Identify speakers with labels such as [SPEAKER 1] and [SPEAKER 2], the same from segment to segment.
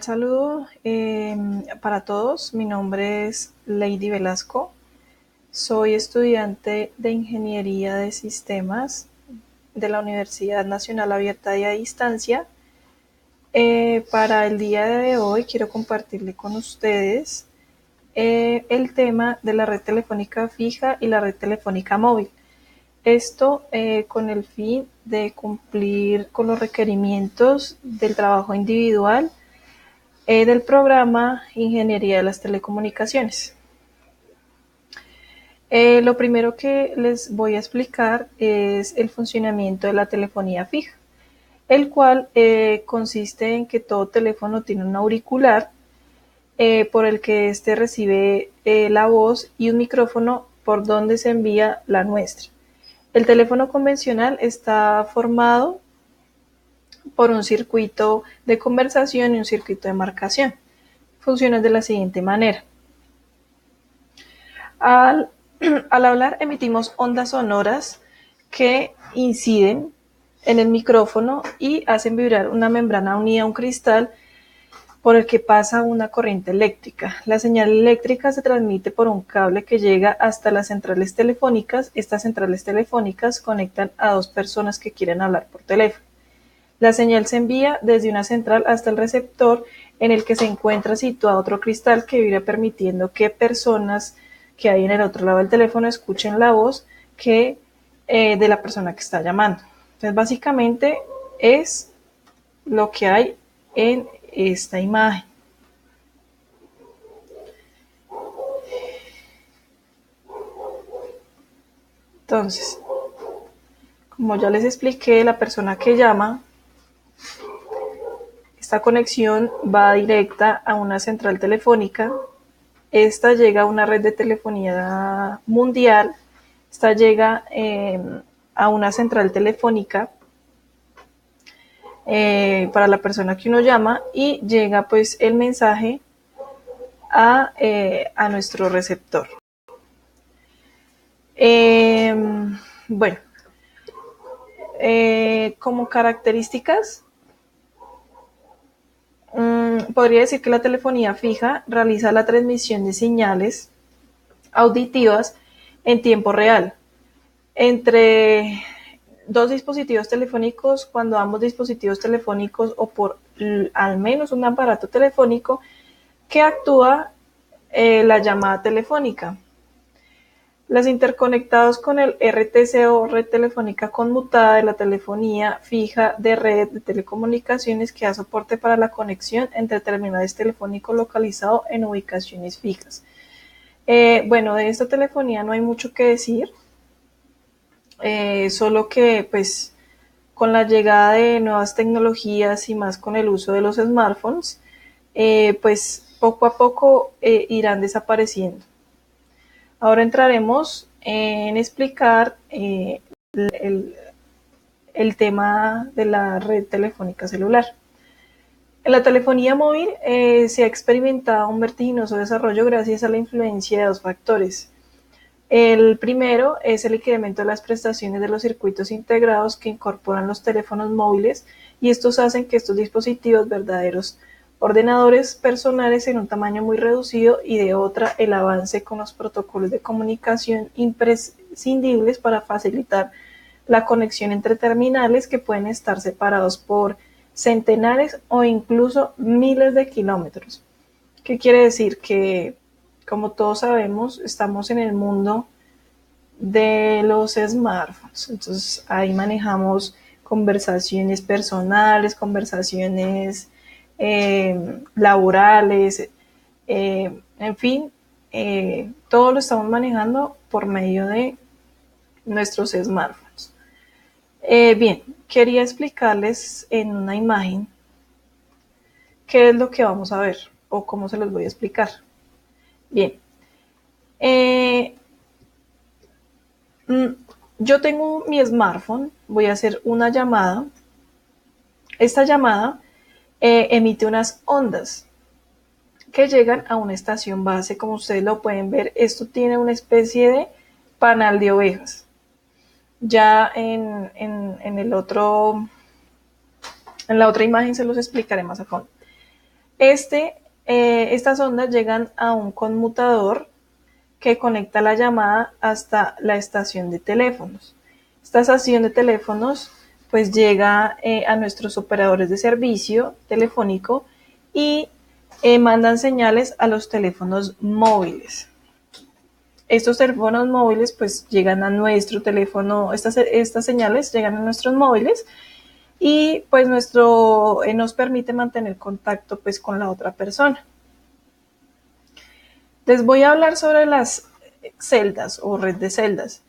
[SPEAKER 1] saludo para todos. Mi nombre es Lady Velasco. Soy estudiante de Ingeniería de Sistemas de la Universidad Nacional Abierta y a Distancia. Para el día de hoy quiero compartirle con ustedes el tema de la red telefónica fija y la red telefónica móvil. Esto con el fin de cumplir con los requerimientos del trabajo individual del programa Ingeniería de las Telecomunicaciones. Lo primero que les voy a explicar es el funcionamiento de la telefonía fija, el cual consiste en que todo teléfono tiene un auricular por el que éste recibe la voz y un micrófono por donde se envía la nuestra. El teléfono convencional está formado por un circuito de conversación y un circuito de marcación. Funciona de la siguiente manera. Al hablar emitimos ondas sonoras que inciden en el micrófono y hacen vibrar una membrana unida a un cristal por el que pasa una corriente eléctrica. La señal eléctrica se transmite por un cable que llega hasta las centrales telefónicas. Estas centrales telefónicas conectan a dos personas que quieren hablar por teléfono. La señal se envía desde una central hasta el receptor, en el que se encuentra situado otro cristal que vibra, permitiendo que personas que hay en el otro lado del teléfono escuchen la voz de la persona que está llamando. Entonces, básicamente es lo que hay en esta imagen. Entonces, como ya les expliqué, la persona que llama, esta conexión va directa a una central telefónica. Esta llega a una red de telefonía mundial. Esta llega a una central telefónica para la persona que uno llama, y llega pues el mensaje a nuestro receptor. Bueno, como características, podría decir que la telefonía fija realiza la transmisión de señales auditivas en tiempo real entre dos dispositivos telefónicos, cuando ambos dispositivos telefónicos o por al menos un aparato telefónico que actúa la llamada telefónica. Las interconectados con el RTC o red telefónica conmutada de la telefonía fija de red de telecomunicaciones, que da soporte para la conexión entre terminales telefónicos localizados en ubicaciones fijas. Bueno, de esta telefonía no hay mucho que decir, solo que pues con la llegada de nuevas tecnologías y más con el uso de los smartphones, pues poco a poco irán desapareciendo. Ahora entraremos en explicar el tema de la red telefónica celular. En la telefonía móvil se ha experimentado un vertiginoso desarrollo gracias a la influencia de dos factores. El primero es el incremento de las prestaciones de los circuitos integrados que incorporan los teléfonos móviles, y estos hacen que estos dispositivos verdaderos ordenadores personales en un tamaño muy reducido, y de otra el avance con los protocolos de comunicación imprescindibles para facilitar la conexión entre terminales que pueden estar separados por centenares o incluso miles de kilómetros. ¿Qué quiere decir? Que, como todos sabemos, estamos en el mundo de los smartphones. Entonces ahí manejamos conversaciones personales, conversaciones laborales, en fin, todo lo estamos manejando por medio de nuestros smartphones. Bien, quería explicarles en una imagen qué es lo que vamos a ver o cómo se los voy a explicar. Bien, yo tengo mi smartphone, voy a hacer una llamada. Esta llamada emite unas ondas que llegan a una estación base. Como ustedes lo pueden ver, esto tiene una especie de panal de ovejas. Ya en la otra imagen se los explicaré más a fondo. Estas ondas llegan a un conmutador que conecta la llamada hasta la estación de teléfonos. Esta estación de teléfonos pues llega a nuestros operadores de servicio telefónico y mandan señales a los teléfonos móviles. Estos teléfonos móviles pues llegan a nuestro teléfono, estas señales llegan a nuestros móviles y pues nos permite mantener contacto pues con la otra persona. Les voy a hablar sobre las celdas o red de celdas.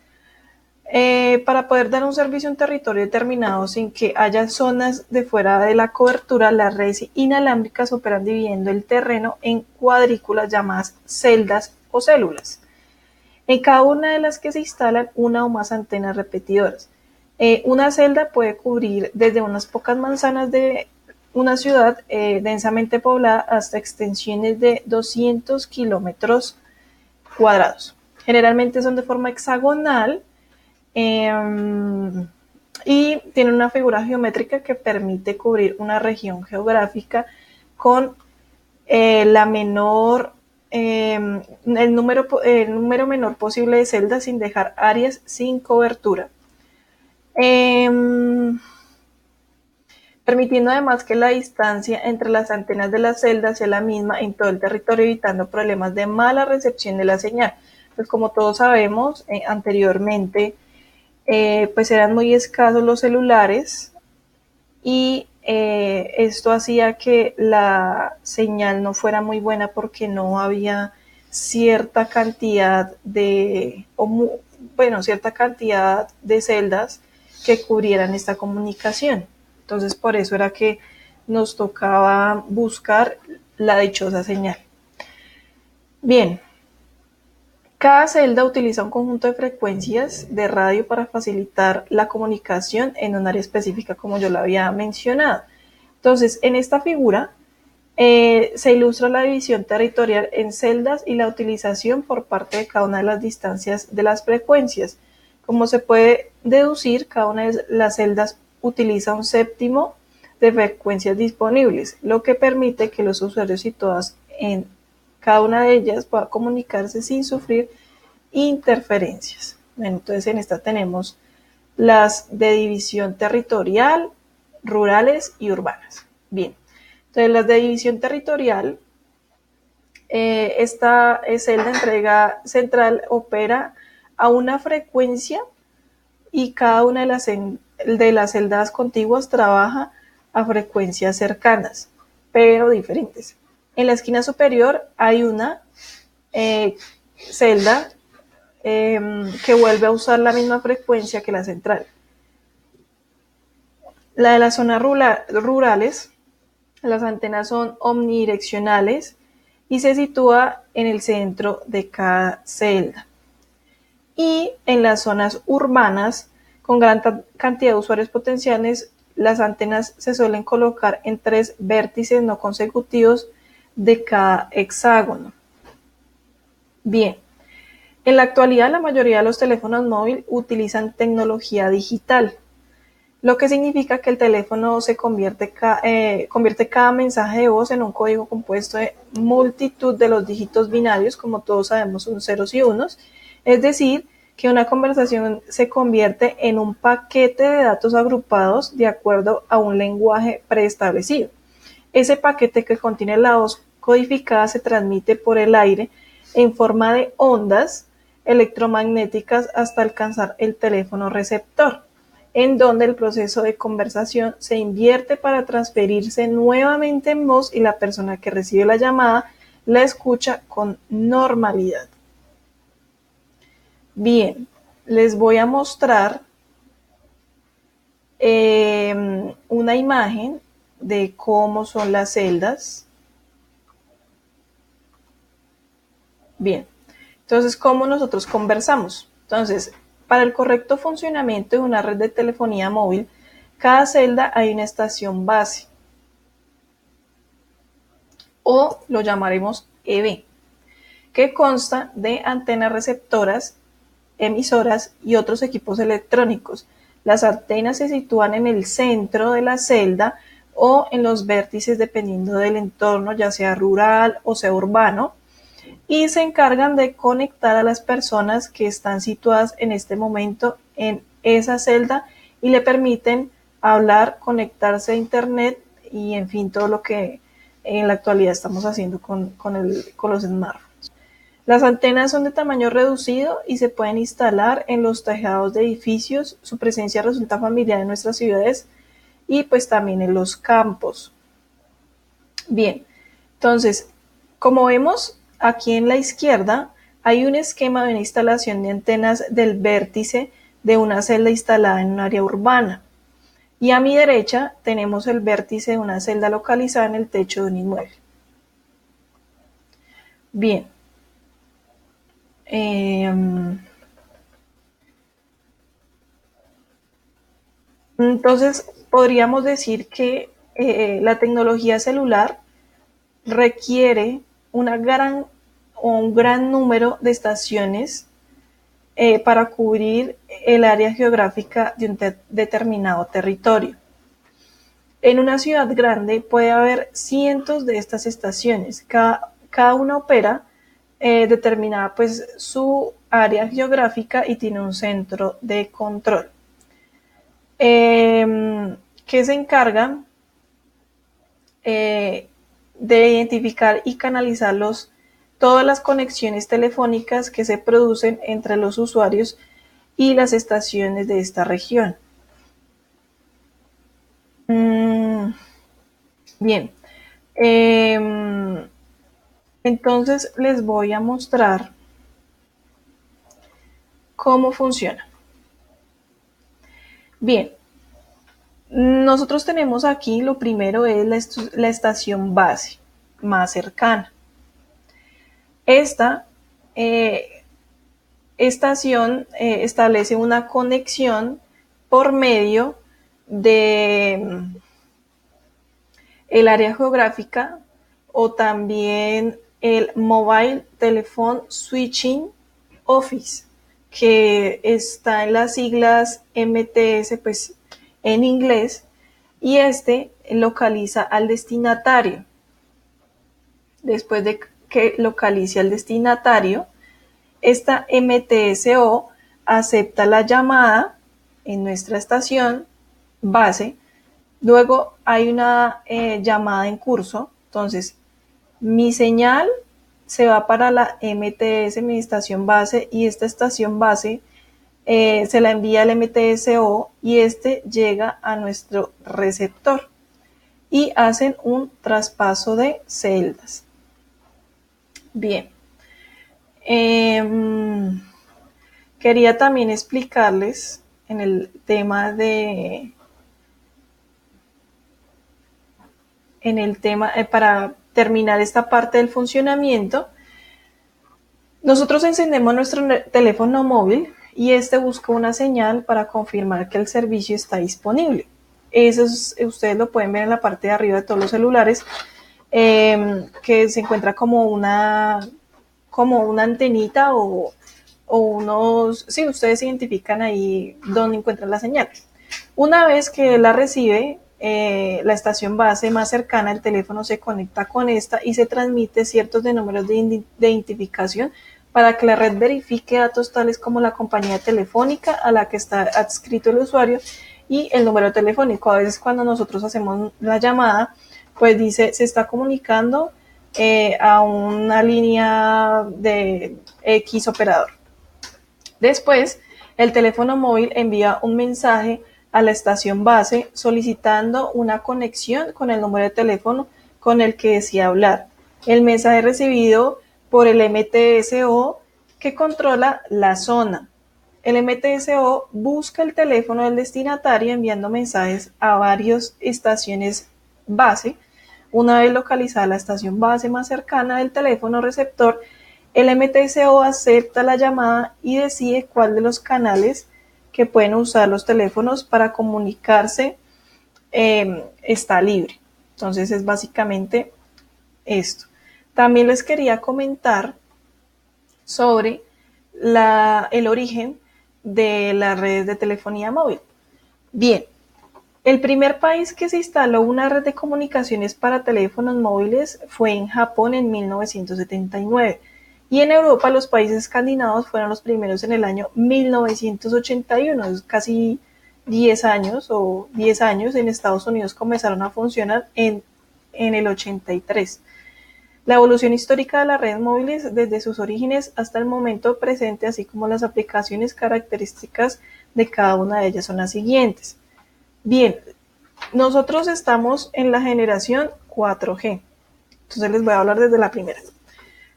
[SPEAKER 1] Para poder dar un servicio a un territorio determinado sin que haya zonas de fuera de la cobertura, las redes inalámbricas operan dividiendo el terreno en cuadrículas llamadas celdas o células. En cada una de las que se instalan una o más antenas repetidoras. Una celda puede cubrir desde unas pocas manzanas de una ciudad densamente poblada hasta extensiones de 200 kilómetros cuadrados. Generalmente son de forma hexagonal y tienen una figura geométrica que permite cubrir una región geográfica con el número menor posible de celdas sin dejar áreas sin cobertura. Permitiendo además que la distancia entre las antenas de las celdas sea la misma en todo el territorio, evitando problemas de mala recepción de la señal. Pues como todos sabemos, anteriormente pues eran muy escasos los celulares y esto hacía que la señal no fuera muy buena porque no había cierta cantidad de celdas que cubrieran esta comunicación. Entonces por eso era que nos tocaba buscar la dichosa señal. Bien, cada celda utiliza un conjunto de frecuencias de radio para facilitar la comunicación en un área específica, como yo lo había mencionado. Entonces, en esta figura se ilustra la división territorial en celdas y la utilización por parte de cada una de las distancias de las frecuencias. Como se puede deducir, cada una de las celdas utiliza un séptimo de frecuencias disponibles, lo que permite que los usuarios situados en cada una de ellas pueda comunicarse sin sufrir interferencias. Bueno, entonces en esta tenemos las de división territorial, rurales y urbanas. Bien, entonces las de división territorial, esta celda entrega central opera a una frecuencia y cada una de las celdas contiguas trabaja a frecuencias cercanas, pero diferentes. En la esquina superior hay una celda que vuelve a usar la misma frecuencia que la central. La de las zonas rurales, las antenas son omnidireccionales y se sitúa en el centro de cada celda. Y en las zonas urbanas, con gran cantidad de usuarios potenciales, las antenas se suelen colocar en 3 vértices no consecutivos de cada hexágono. Bien, en la actualidad la mayoría de los teléfonos móviles utilizan tecnología digital, lo que significa que el teléfono convierte cada mensaje de voz en un código compuesto de multitud de los dígitos binarios, como todos sabemos son ceros y unos, es decir, que una conversación se convierte en un paquete de datos agrupados de acuerdo a un lenguaje preestablecido. Ese paquete que contiene la voz codificada se transmite por el aire en forma de ondas electromagnéticas hasta alcanzar el teléfono receptor, en donde el proceso de conversación se invierte para transferirse nuevamente en voz y la persona que recibe la llamada la escucha con normalidad. Bien, les voy a mostrar una imagen de cómo son las celdas. Bien, entonces, ¿cómo nosotros conversamos? Entonces, para el correcto funcionamiento de una red de telefonía móvil, cada celda hay una estación base, o lo llamaremos EB, que consta de antenas receptoras, emisoras y otros equipos electrónicos. Las antenas se sitúan en el centro de la celda o en los vértices dependiendo del entorno, ya sea rural o sea urbano, y se encargan de conectar a las personas que están situadas en este momento en esa celda y le permiten hablar, conectarse a internet y en fin todo lo que en la actualidad estamos haciendo con los smartphones. Las antenas son de tamaño reducido y se pueden instalar en los tejados de edificios. Su presencia resulta familiar en nuestras ciudades y pues también en los campos. Bien, entonces, como vemos aquí en la izquierda, hay un esquema de una instalación de antenas del vértice de una celda instalada en un área urbana. Y a mi derecha tenemos el vértice de una celda localizada en el techo de un inmueble. Bien. Entonces, podríamos decir que la tecnología celular requiere un gran número de estaciones para cubrir el área geográfica de un determinado territorio. En una ciudad grande puede haber cientos de estas estaciones. Cada una opera determinada pues su área geográfica y tiene un centro de control. Que se encarga de identificar y canalizar todas las conexiones telefónicas que se producen entre los usuarios y las estaciones de esta región. Bien, entonces les voy a mostrar cómo funciona. Bien, nosotros tenemos aquí, lo primero es la estación base más cercana. Esta estación establece una conexión por medio de el área geográfica o también el Mobile Telephone Switching Office, que está en las siglas MTS, pues en inglés, y este localiza al destinatario. Después de que localice al destinatario, esta MTSO acepta la llamada en nuestra estación base. Luego hay una llamada en curso. Entonces, mi señal se va para la MTS, mi estación base, y esta estación base se la envía al MTSO y este llega a nuestro receptor y hacen un traspaso de celdas. Bien. Quería también explicarles en el tema para terminar esta parte del funcionamiento, nosotros encendemos nuestro teléfono móvil y este busca una señal para confirmar que el servicio está disponible. Eso ustedes lo pueden ver en la parte de arriba de todos los celulares, que se encuentra como una antenita o unos, sí, ustedes identifican ahí dónde encuentran la señal. Una vez que la recibe, la estación base más cercana, el teléfono se conecta con esta y se transmite ciertos de números de identificación para que la red verifique datos tales como la compañía telefónica a la que está adscrito el usuario y el número telefónico. A veces cuando nosotros hacemos la llamada, pues dice, se está comunicando a una línea de X operador. Después, el teléfono móvil envía un mensaje a la estación base solicitando una conexión con el número de teléfono con el que desea hablar. El mensaje recibido por el MTSO que controla la zona. El MTSO busca el teléfono del destinatario enviando mensajes a varias estaciones base. Una vez localizada la estación base más cercana del teléfono receptor, el MTSO acepta la llamada y decide cuál de los canales que pueden usar los teléfonos para comunicarse está libre. Entonces es básicamente esto. También les quería comentar sobre el origen de las redes de telefonía móvil. Bien, El primer país que se instaló una red de comunicaciones para teléfonos móviles fue en Japón en 1979 y en Europa los países escandinavos fueron los primeros en el año 1981, es casi 10 años o 10 años. En Estados Unidos comenzaron a funcionar en el 83. La evolución histórica de las redes móviles desde sus orígenes hasta el momento presente, así como las aplicaciones características de cada una de ellas son las siguientes. Bien, nosotros estamos en la generación 4G. Entonces les voy a hablar desde la primera.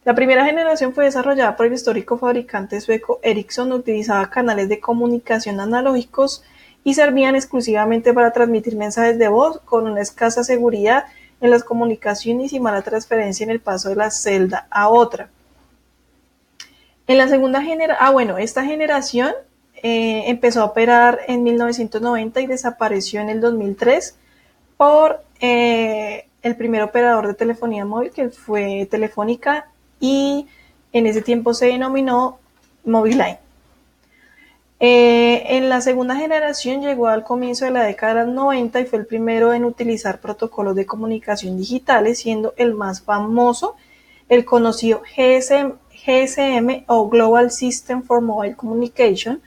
[SPEAKER 1] La primera generación fue desarrollada por el histórico fabricante sueco Ericsson, utilizaba canales de comunicación analógicos y servían exclusivamente para transmitir mensajes de voz con una escasa seguridad en las comunicaciones y mala transferencia en el paso de la celda a otra. En la segunda generación, esta generación empezó a operar en 1990 y desapareció en el 2003 por el primer operador de telefonía móvil, que fue Telefónica, y en ese tiempo se denominó Moviline. En la segunda generación llegó al comienzo de la década de los 90 y fue el primero en utilizar protocolos de comunicación digitales, siendo el más famoso el conocido GSM o Global System for Mobile Communication.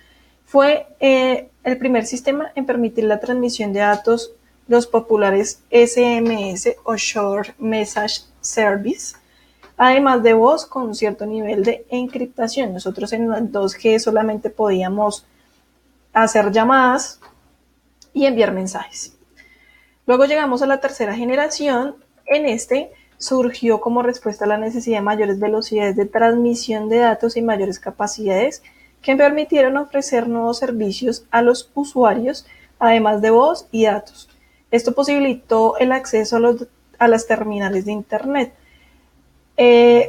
[SPEAKER 1] Fue el primer sistema en permitir la transmisión de datos, los populares SMS o Short Message Service, además de voz con un cierto nivel de encriptación. Nosotros en el 2G solamente podíamos hacer llamadas y enviar mensajes. Luego llegamos a la tercera generación. En este surgió como respuesta a la necesidad de mayores velocidades de transmisión de datos y mayores capacidades que permitieron ofrecer nuevos servicios a los usuarios, además de voz y datos. Esto posibilitó el acceso a las terminales de Internet.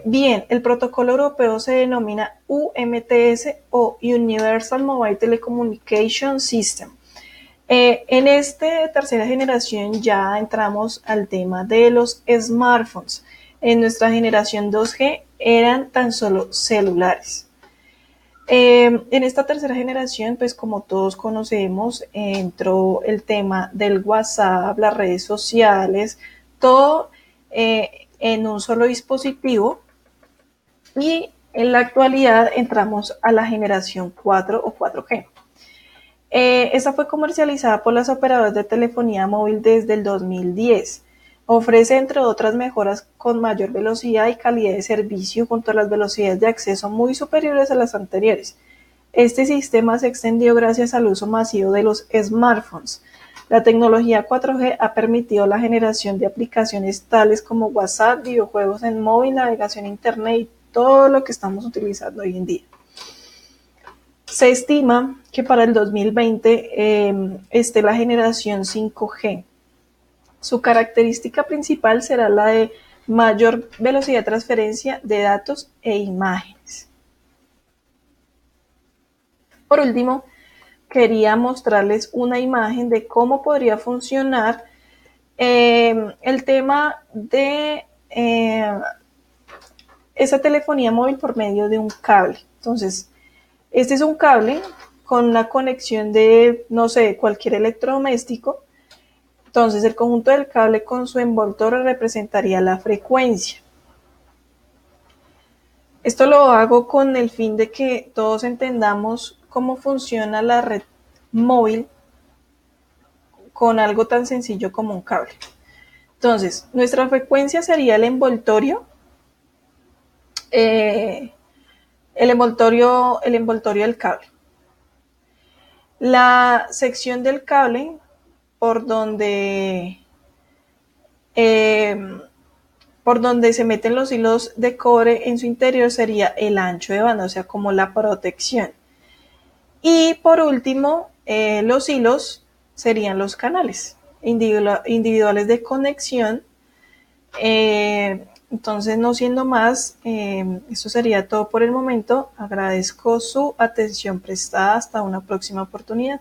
[SPEAKER 1] Bien, el protocolo europeo se denomina UMTS o Universal Mobile Telecommunication System. En esta tercera generación ya entramos al tema de los smartphones. En nuestra generación 2G eran tan solo celulares. En esta tercera generación, pues como todos conocemos, entró el tema del WhatsApp, las redes sociales, todo en un solo dispositivo, y en la actualidad entramos a la generación 4 o 4G. Esta fue comercializada por las operadoras de telefonía móvil desde el 2010. Ofrece, entre otras mejoras, con mayor velocidad y calidad de servicio, junto a las velocidades de acceso muy superiores a las anteriores. Este sistema se extendió gracias al uso masivo de los smartphones. La tecnología 4G ha permitido la generación de aplicaciones tales como WhatsApp, videojuegos en móvil, navegación a Internet y todo lo que estamos utilizando hoy en día. Se estima que para el 2020 esté la generación 5G. Su característica principal será la de mayor velocidad de transferencia de datos e imágenes. Por último, quería mostrarles una imagen de cómo podría funcionar el tema de esa telefonía móvil por medio de un cable. Entonces, este es un cable con una conexión de, no sé, cualquier electrodoméstico. Entonces, el conjunto del cable con su envoltorio representaría la frecuencia. Esto lo hago con el fin de que todos entendamos cómo funciona la red móvil con algo tan sencillo como un cable. Entonces, nuestra frecuencia sería el envoltorio del cable. La sección del cable por donde se meten los hilos de cobre en su interior sería el ancho de banda, o sea, como la protección. Y por último, los hilos serían los canales individuales de conexión. Entonces, no siendo más, eso sería todo por el momento. Agradezco su atención prestada. Hasta una próxima oportunidad.